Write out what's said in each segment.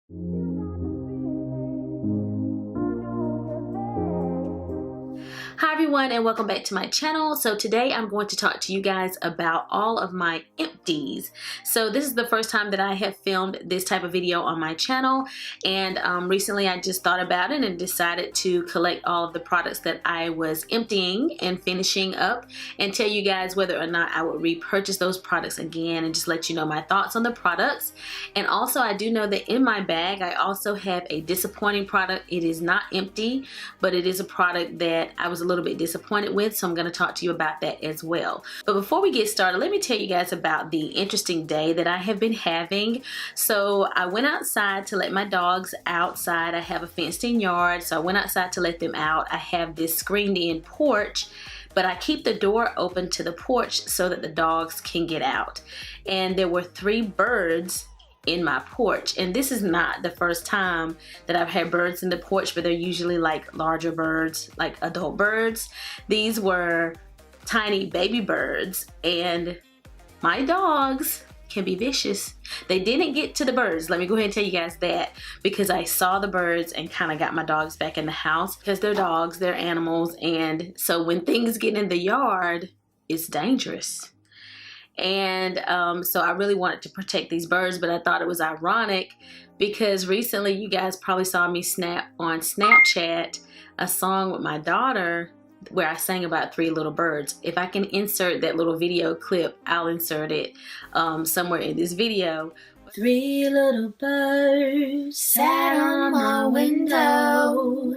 Hi everyone, and welcome back to my channel. So today I'm going to talk to you guys about all of my empties. So this is the first time that I have filmed this type of video on my channel, and recently I just thought about it and decided to collect all of the products that I was emptying and finishing up and tell you guys whether or not I would repurchase those products again and just let you know my thoughts on the products. And also I do know that in my bag I also have a disappointing product. It is not empty, but it is a product that I was a little bit disappointed with, so I'm going to talk to you about that as well. But before we get started, let me tell you guys about the interesting day that I have been having. So I went outside to let my dogs outside. I have a fenced in yard, so I went outside to let them out. I have this screened in porch, but I keep the door open to the porch so that the dogs can get out. And there were 3 birds in my porch, and this is not the first time that I've had birds in the porch, but they're usually like larger birds, like adult birds. These were tiny baby birds, and my dogs can be vicious. They didn't get to the birds, let me go ahead and tell you guys that, because I saw the birds and kind of got my dogs back in the house, because they're dogs, they're animals, and so when things get in the yard, it's dangerous. And so I really wanted to protect these birds, but I thought it was ironic because recently you guys probably saw me snap on Snapchat a song with my daughter where I sang about 3 little birds. If I can insert that little video clip, I'll insert it somewhere in this video. 3 little birds sat on my window,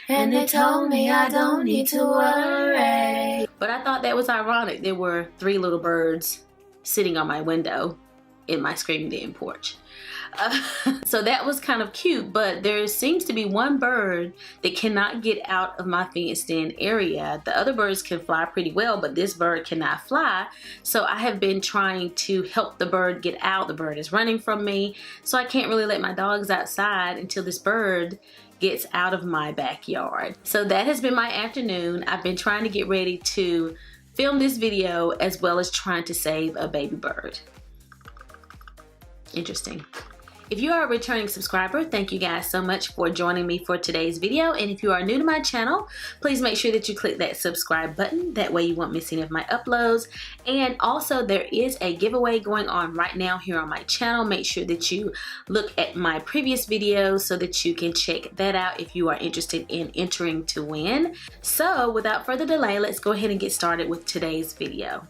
and they told me I don't need to worry. But I thought that was ironic. There were 3 little birds sitting on my window in my screened-in porch. So that was kind of cute, but there seems to be one bird that cannot get out of my fenced-in area. The other birds can fly pretty well, but this bird cannot fly. So I have been trying to help the bird get out. The bird is running from me, so I can't really let my dogs outside until this bird gets out of my backyard. So that has been my afternoon. I've been trying to get ready to film this video as well as trying to save a baby bird. Interesting. If you are a returning subscriber, thank you guys so much for joining me for today's video. And if you are new to my channel, please make sure that you click that subscribe button. That way you won't miss any of my uploads. And also there is a giveaway going on right now here on my channel. Make sure that you look at my previous videos so that you can check that out if you are interested in entering to win. So without further delay, let's go ahead and get started with today's video.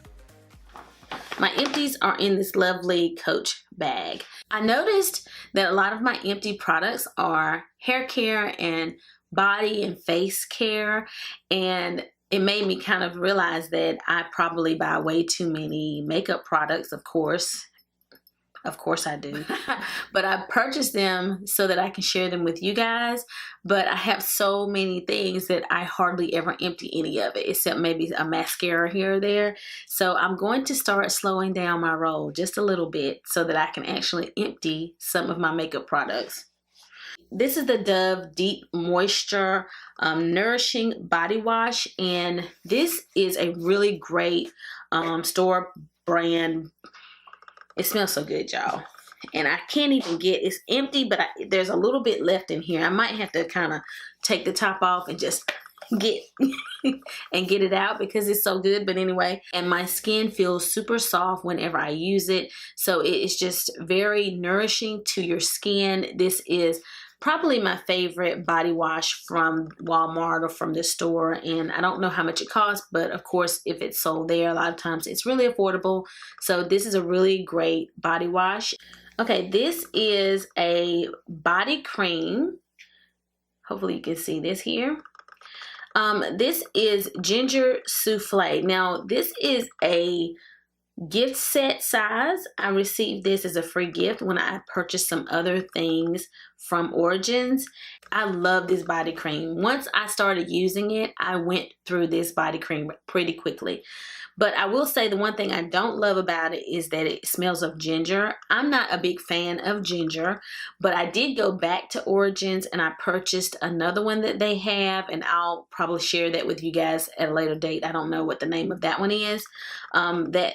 My empties are in this lovely Coach bag. I noticed that a lot of my empty products are hair care and body and face care, and it made me kind of realize that I probably buy way too many makeup products. Of course I do. But I purchased them so that I can share them with you guys. But I have so many things that I hardly ever empty any of it, except maybe a mascara here or there. So I'm going to start slowing down my roll just a little bit so that I can actually empty some of my makeup products. This is the Dove Deep Moisture Nourishing Body Wash, and this is a really great store brand. It smells so good, y'all. And I can't even get, it's empty, but there's a little bit left in here. I might have to kind of take the top off and just get it out because it's so good. But anyway, and my skin feels super soft whenever I use it. So it is just very nourishing to your skin. This is probably my favorite body wash from Walmart or from the store, and I don't know how much it costs, but of course if it's sold there, a lot of times it's really affordable. So this is a really great body wash. Okay, this is a body cream. Hopefully you can see this here. This is Ginger Souffle. Now this is a gift set size. I received this as a free gift when I purchased some other things from Origins. I love this body cream. Once I started using it, I went through this body cream pretty quickly. But I will say the one thing I don't love about it is that it smells of ginger. I'm not a big fan of ginger, but I did go back to Origins and I purchased another one that they have, and I'll probably share that with you guys at a later date. I don't know what the name of that one is. That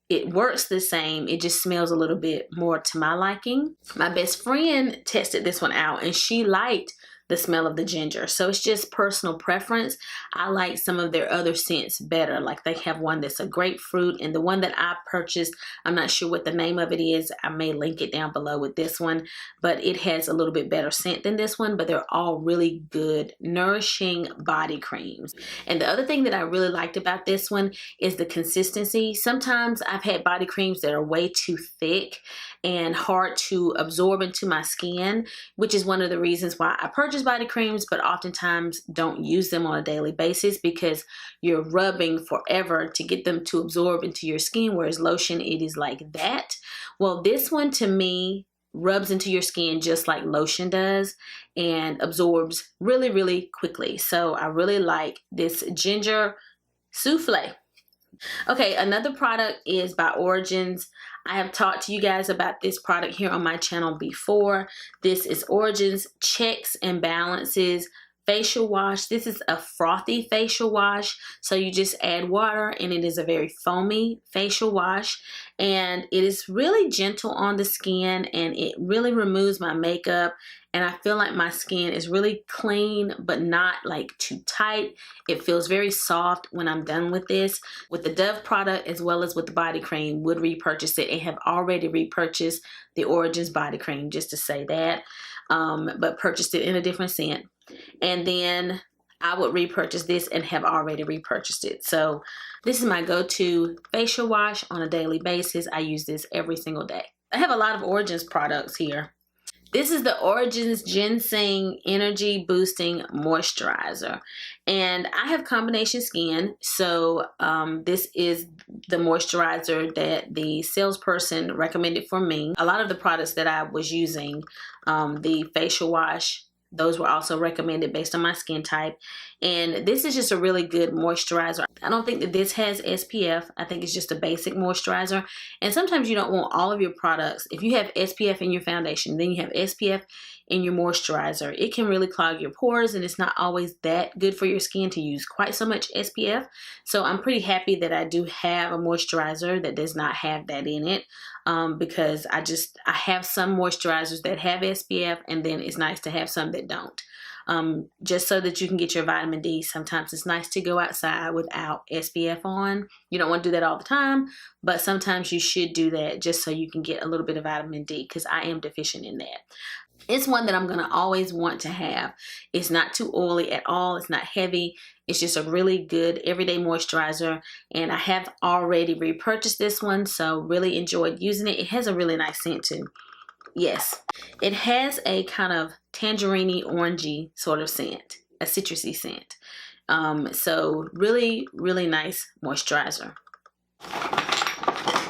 it works the same. It just smells a little bit more to my liking. My best friend tested this one out and she liked the smell of the ginger. So it's just personal preference. I like some of their other scents better. Like they have one that's a grapefruit, and the one that I purchased, I'm not sure what the name of it is. I may link it down below with this one, but it has a little bit better scent than this one, but they're all really good, nourishing body creams. And the other thing that I really liked about this one is the consistency. Sometimes I've had body creams that are way too thick and hard to absorb into my skin, which is one of the reasons why I purchase body creams, but oftentimes don't use them on a daily basis because you're rubbing forever to get them to absorb into your skin, whereas lotion, it is like that. Well, this one to me rubs into your skin just like lotion does and absorbs really, really quickly. So I really like this ginger souffle. Okay, another product is by Origins. I have talked to you guys about this product here on my channel before. This is Origins Checks and Balances facial wash. This is a frothy facial wash. So you just add water and it is a very foamy facial wash. And it is really gentle on the skin and it really removes my makeup. And I feel like my skin is really clean, but not like too tight. It feels very soft when I'm done with this. With the Dove product as well as with the body cream, would repurchase it and have already repurchased the Origins body cream, just to say that. But purchased it in a different scent. And then I would repurchase this and have already repurchased it. So this is my go-to facial wash on a daily basis. I use this every single day. I have a lot of Origins products here. This is the Origins GinZing Energy Boosting Moisturizer. And I have combination skin, so this is the moisturizer that the salesperson recommended for me. A lot of the products that I was using, the facial wash, those were also recommended based on my skin type. And this is just a really good moisturizer. I don't think that this has SPF. I think it's just a basic moisturizer. And sometimes you don't want all of your products. If you have SPF in your foundation, then you have SPF in your moisturizer. It can really clog your pores and it's not always that good for your skin to use quite so much SPF. So I'm pretty happy that I do have a moisturizer that does not have that in it. Because I have some moisturizers that have SPF, and then it's nice to have some that don't. Just so that you can get your vitamin D. Sometimes it's nice to go outside without SPF on. You don't want to do that all the time, but sometimes you should do that just so you can get a little bit of vitamin D, because I am deficient in that. It's one that I'm going to always want to have. It's not too oily at all. It's not heavy. It's just a really good everyday moisturizer. And I have already repurchased this one, so really enjoyed using it. It has a really nice scent too. Yes, it has a kind of tangerine orangey sort of scent, a citrusy scent. So really, really nice moisturizer.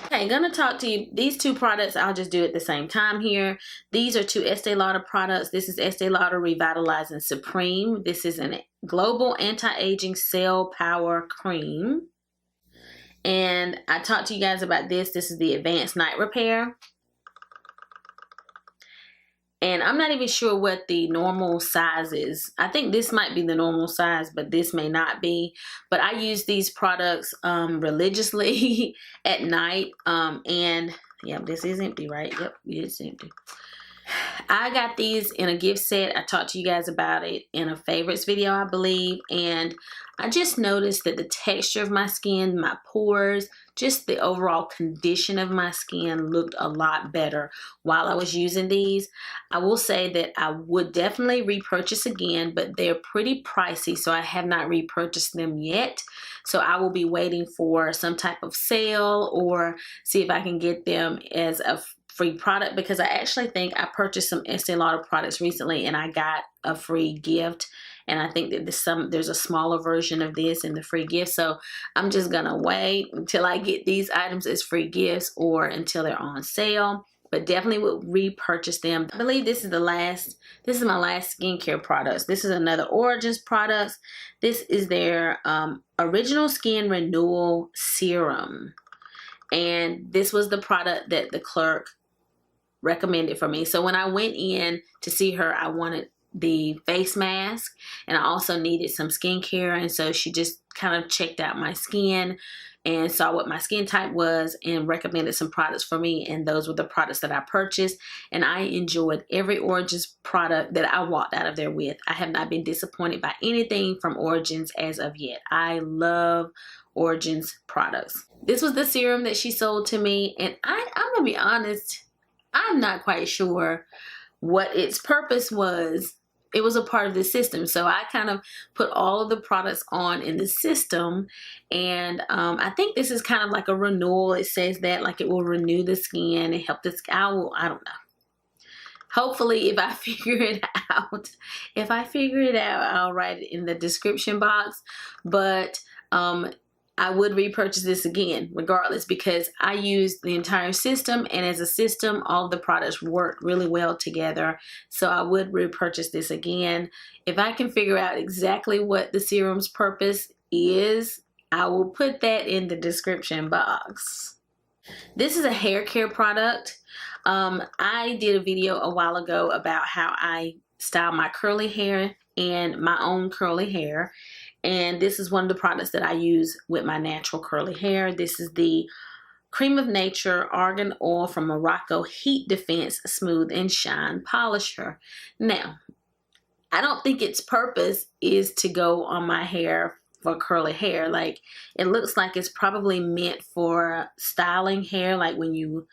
Okay, gonna talk to you. These two products, I'll just do at the same time here. These are two Estee Lauder products. This is Estee Lauder Revitalizing Supreme. This is a global anti-aging cell power cream. And I talked to you guys about this. This is the Advanced Night Repair. And I'm not even sure what the normal size is. I think this might be the normal size, but this may not be. But I use these products religiously at night. And yeah, this is empty, right? Yep, it's empty. I got these in a gift set. I talked to you guys about it in a favorites video, I believe. And I just noticed that the texture of my skin, my pores, just the overall condition of my skin looked a lot better while I was using these. I will say that I would definitely repurchase again, but they're pretty pricey, so I have not repurchased them yet. So I will be waiting for some type of sale or see if I can get them as a free product, because I actually think I purchased some Estee Lauder products recently and I got a free gift. And I think that there's a smaller version of this in the free gift. So I'm just gonna wait until I get these items as free gifts or until they're on sale. But definitely would repurchase them. I believe this is my last skincare products. This is another Origins product. This is their Original Skin Renewal Serum. And this was the product that the clerk recommended for me. So when I went in to see her, I wanted the face mask and I also needed some skincare, and so she just kind of checked out my skin and saw what my skin type was and recommended some products for me, and those were the products that I purchased, and I enjoyed every Origins product that I walked out of there with. I have not been disappointed by anything from Origins as of yet. I love Origins products. This was the serum that she sold to me, and I'm gonna be honest, I'm not quite sure what its purpose was. It was a part of the system, so I kind of put all of the products on in the system, and I think this is kind of like a renewal. It says that like it will renew the skin and help the skin. I don't know. Hopefully, if I figure it out, I'll write it in the description box. But I would repurchase this again regardless, because I used the entire system, and as a system all the products work really well together, so I would repurchase this again. If I can figure out exactly what the serum's purpose is, I will put that in the description box. This is a hair care product. I did a video a while ago about how I style my curly hair and my own curly hair. And this is one of the products that I use with my natural curly hair. This is the Cream of Nature Argan Oil from Morocco Heat Defense Smooth and Shine Polisher. Now, I don't think its purpose is to go on my hair for curly hair. Like, it looks like it's probably meant for styling hair, like when you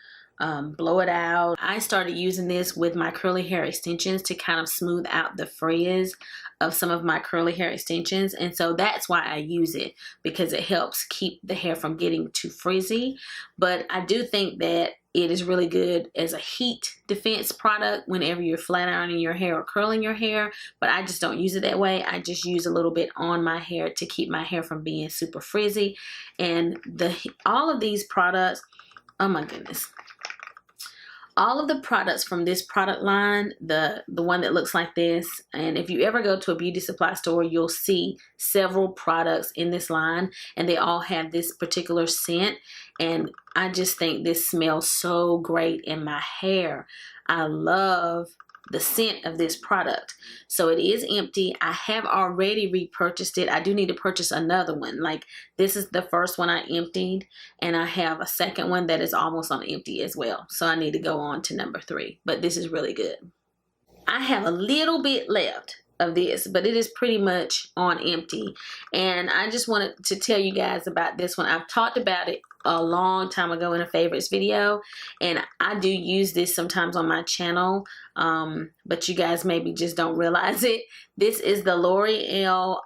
blow it out. I started using this with my curly hair extensions to kind of smooth out the frizz of some of my curly hair extensions, and so that's why I use it, because it helps keep the hair from getting too frizzy. But I do think that it is really good as a heat defense product whenever you're flat ironing your hair or curling your hair, but I just don't use it that way. I just use a little bit on my hair to keep my hair from being super frizzy. And all of these products, oh my goodness, all of the products from this product line, the one that looks like this, and if you ever go to a beauty supply store, you'll see several products in this line, and they all have this particular scent, and I just think this smells so great in my hair. I love the scent of this product. So it is empty. I have already repurchased it. I do need to purchase another one. Like, this is the first one I emptied, and I have a second one that is almost on empty as well. So I need to go on to number 3, but this is really good. I have a little bit left of this, but it is pretty much on empty, and I just wanted to tell you guys about this one. I've talked about it a long time ago in a favorites video, and I do use this sometimes on my channel, but you guys maybe just don't realize it. This is the Loreal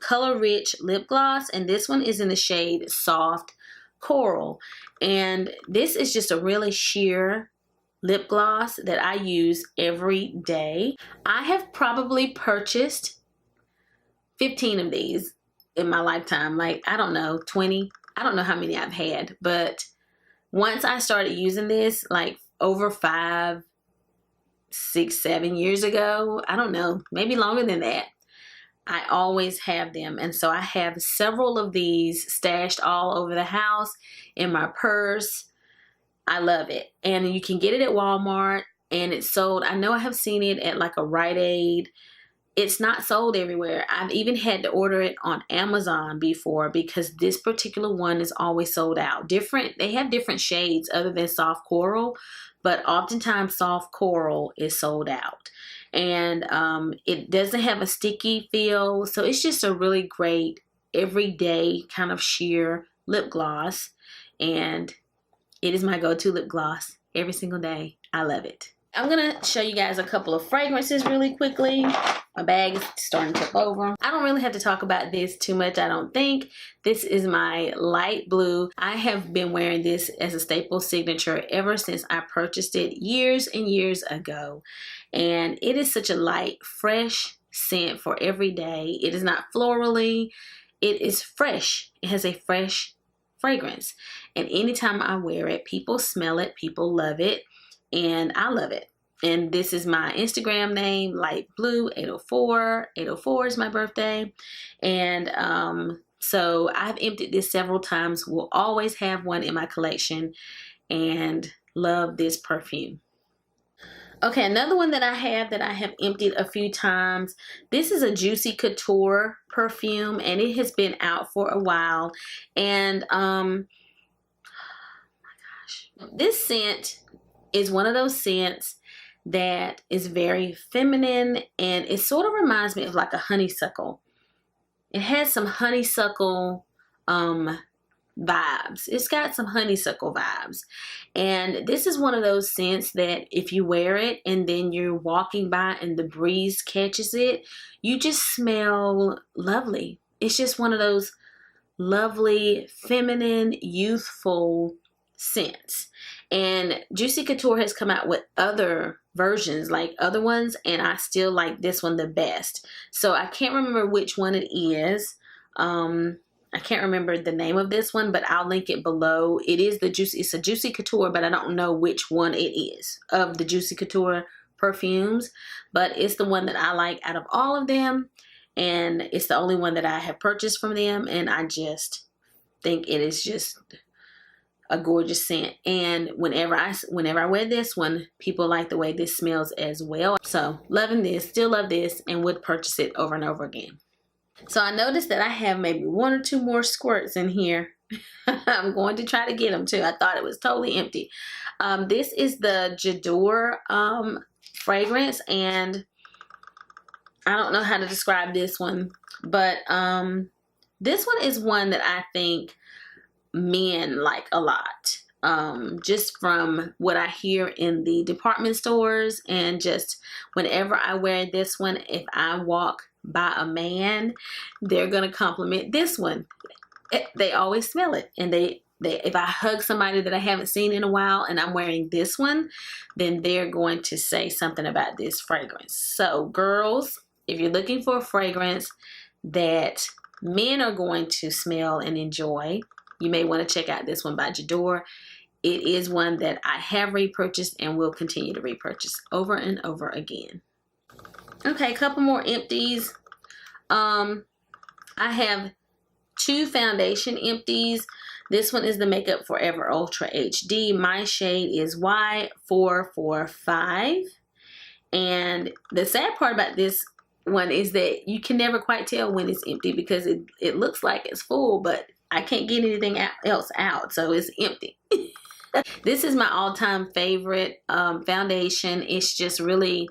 Color Rich Lip Gloss, and this one is in the shade Soft Coral, and this is just a really sheer lip gloss that I use every day. I have probably purchased 15 of these in my lifetime. Like, I don't know, 20. I don't know how many I've had, but once I started using this, like over 5, 6, 7 years ago, I don't know, maybe longer than that, I always have them. And so I have several of these stashed all over the house, in my purse. I love it. And you can get it at Walmart, and it's sold. I know I have seen it at like a Rite Aid. It's not sold everywhere. I've even had to order it on Amazon before, because this particular one is always sold out. They have different shades other than Soft Coral, but oftentimes Soft Coral is sold out. And it doesn't have a sticky feel, so it's just a really great everyday kind of sheer lip gloss, and it is my go-to lip gloss every single day. I love it. I'm gonna show you guys a couple of fragrances really quickly. My bag is starting to tip over. I don't really have to talk about this too much, I don't think. This is my light blue. I have been wearing this as a staple signature ever since I purchased it years and years ago. And it is such a light, fresh scent for every day. It is not florally. It is fresh. It has a fresh fragrance. And anytime I wear it, people smell it, people love it, and I love it. And this is my Instagram name, Light Blue 804. 804 is my birthday. And so I've emptied this several times. Will always have one in my collection, and love this perfume. Okay, another one that I have emptied a few times. This is a Juicy Couture perfume, and it has been out for a while. And this scent is one of those scents that is very feminine, and it sort of reminds me of like a honeysuckle. It has some honeysuckle vibes. It's got some honeysuckle vibes. And this is one of those scents that if you wear it and then you're walking by and the breeze catches it, you just smell lovely. It's just one of those lovely, feminine, youthful scents. And Juicy Couture has come out with other versions, like other ones, and I still like this one the best. So I can't remember which one it is. I can't remember the name of this one, but I'll link it below. It's a Juicy Couture, but I don't know which one it is of the Juicy Couture perfumes, but it's the one that I like out of all of them, and it's the only one that I have purchased from them, and I just think it is just a gorgeous scent. And whenever I wear this one, people like the way this smells as well. So loving this, still love this, and would purchase it over and over again. So I noticed that I have maybe 1 or 2 more squirts in here. I'm going to try to get them too. I thought it was totally empty. This is the Dior fragrance, and I don't know how to describe this one, but this one is one that I think men like a lot. Just from what I hear in the department stores, and just whenever I wear this one, if I walk by a man, they're gonna compliment this one. They always smell it, and they if I hug somebody that I haven't seen in a while and I'm wearing this one, then they're going to say something about this fragrance. So girls, if you're looking for a fragrance that men are going to smell and enjoy, you may want to check out this one by Dior. It is one that I have repurchased and will continue to repurchase over and over again. Okay, a couple more empties. I have 2 foundation empties. This one is the Makeup Forever Ultra HD. My shade is Y445. And the sad part about this one is that you can never quite tell when it's empty, because it looks like it's full, but I can't get anything else out, so it's empty. This is my all-time favorite foundation. It's just really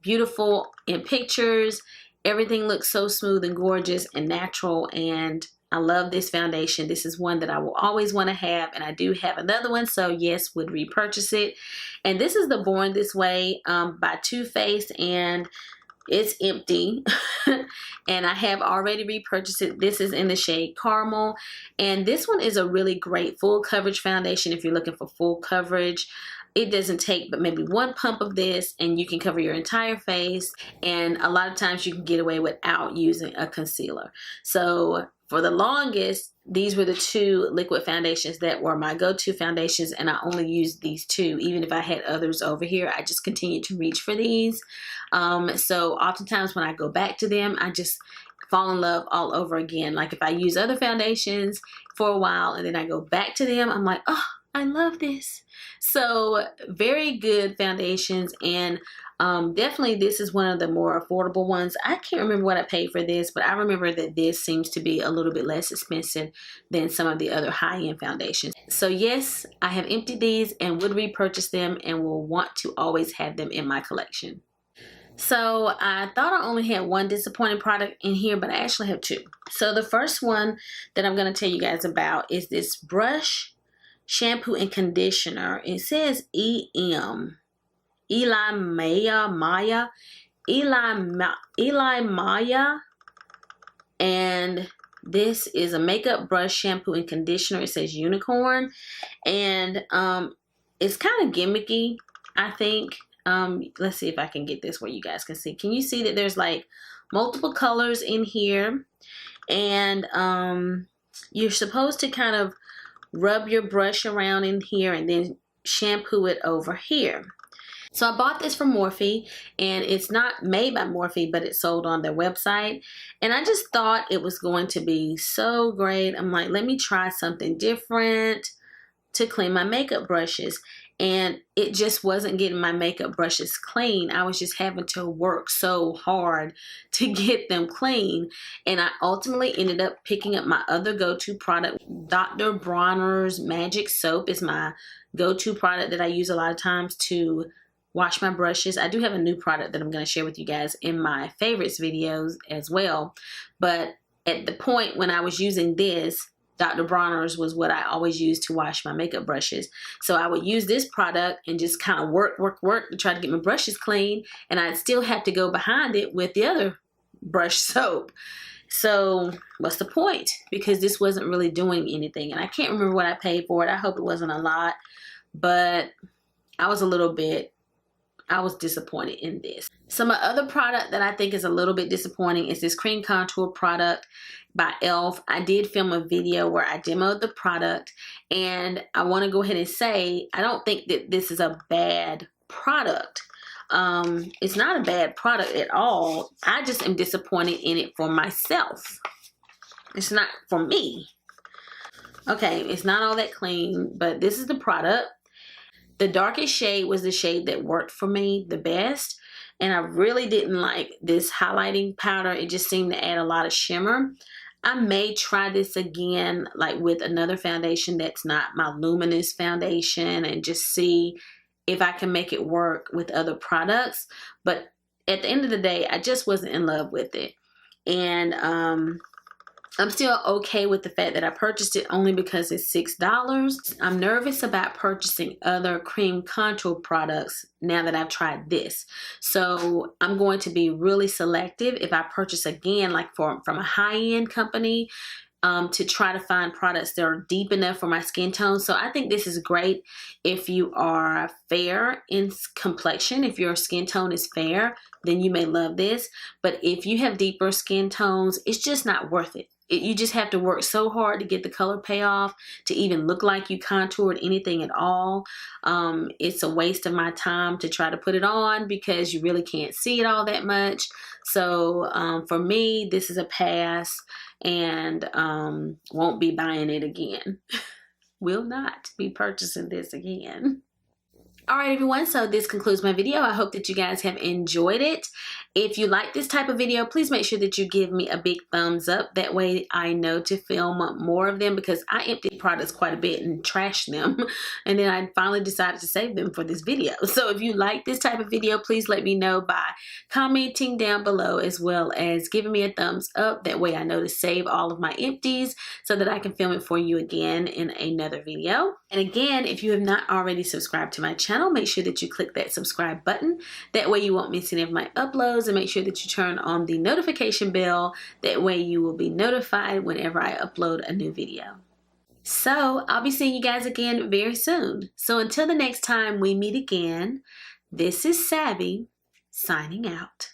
beautiful in pictures. Everything looks so smooth and gorgeous and natural, and I love this foundation. This is one that I will always want to have, and I do have another one, so yes, would repurchase it. And this is the Born This Way by Too Faced, and it's empty. And I have already repurchased it. This is in the shade Caramel, and this one is a really great full coverage foundation if you're looking for full coverage. It doesn't take but maybe 1 pump of this and you can cover your entire face, and a lot of times you can get away without using a concealer. So for the longest, these were the 2 liquid foundations that were my go-to foundations, and I only used these 2. Even if I had others over here, I just continued to reach for these. So oftentimes when I go back to them, I just fall in love all over again. Like if I use other foundations for a while and then I go back to them, I'm like, oh, I love this. So very good foundations, and definitely this is one of the more affordable ones. I can't remember what I paid for this, but I remember that this seems to be a little bit less expensive than some of the other high-end foundations. So yes, I have emptied these and would repurchase them and will want to always have them in my collection. So I thought I only had 1 disappointing product in here, but I actually have 2. So the first one that I'm going to tell you guys about is this brush shampoo and conditioner. It says E.l.f. Eli Maya, and this is a makeup brush shampoo and conditioner. It says unicorn, and it's kind of gimmicky, I think. Let's see if I can get this where you guys can see. Can you see that there's like multiple colors in here, and you're supposed to kind of rub your brush around in here and then shampoo it over here. So I bought this from Morphe, and it's not made by Morphe, but it's sold on their website. And I just thought it was going to be so great. I'm like, let me try something different to clean my makeup brushes. and it just wasn't getting my makeup brushes clean. I was just having to work so hard to get them clean, and I ultimately ended up picking up my other go-to product. Dr. Bronner's Magic Soap is my go-to product that I use a lot of times to wash my brushes. I do have a new product that I'm going to share with you guys in my favorites videos as well, but at the point when I was using this, Dr. Bronner's was what I always used to wash my makeup brushes. So I would use this product and just kind of work to try to get my brushes clean, and I'd still have to go behind it with the other brush soap. So what's the point? Because this wasn't really doing anything, and I can't remember what I paid for it. I hope it wasn't a lot, but I was disappointed in this. So my other product that I think is a little bit disappointing is this cream contour product by e.l.f. I did film a video where I demoed the product, and I want to go ahead and say I don't think that this is a bad product. It's not a bad product at all. I just am disappointed in it for myself. It's not for me. Okay, it's not all that clean, but this is the product. The darkest shade was the shade that worked for me the best, and I really didn't like this highlighting powder. It just seemed to add a lot of shimmer. I may try this again, like with another foundation that's not my luminous foundation, and just see if I can make it work with other products. But at the end of the day, I just wasn't in love with it. And I'm still okay with the fact that I purchased it only because it's $6. I'm nervous about purchasing other cream contour products now that I've tried this. So I'm going to be really selective if I purchase again, like from a high-end company, to try to find products that are deep enough for my skin tone. So I think this is great if you are fair in complexion. If your skin tone is fair, then you may love this. But if you have deeper skin tones, it's just not worth it. You just have to work so hard to get the color payoff, to even look like you contoured anything at all. It's a waste of my time to try to put it on because you really can't see it all that much. So for me, this is a pass, and won't be buying it again. Will not be purchasing this again. Alright everyone, so this concludes my video. I hope that you guys have enjoyed it. If you like this type of video, please make sure that you give me a big thumbs up. That way I know to film more of them, because I empty products quite a bit and trash them. And then I finally decided to save them for this video. So if you like this type of video, please let me know by commenting down below, as well as giving me a thumbs up. That way I know to save all of my empties so that I can film it for you again in another video. And again, if you have not already subscribed to my channel, make sure that you click that subscribe button. That way you won't miss any of my uploads, and make sure that you turn on the notification bell. That way you will be notified whenever I upload a new video. So I'll be seeing you guys again very soon. So until the next time we meet again, this is Savvy signing out.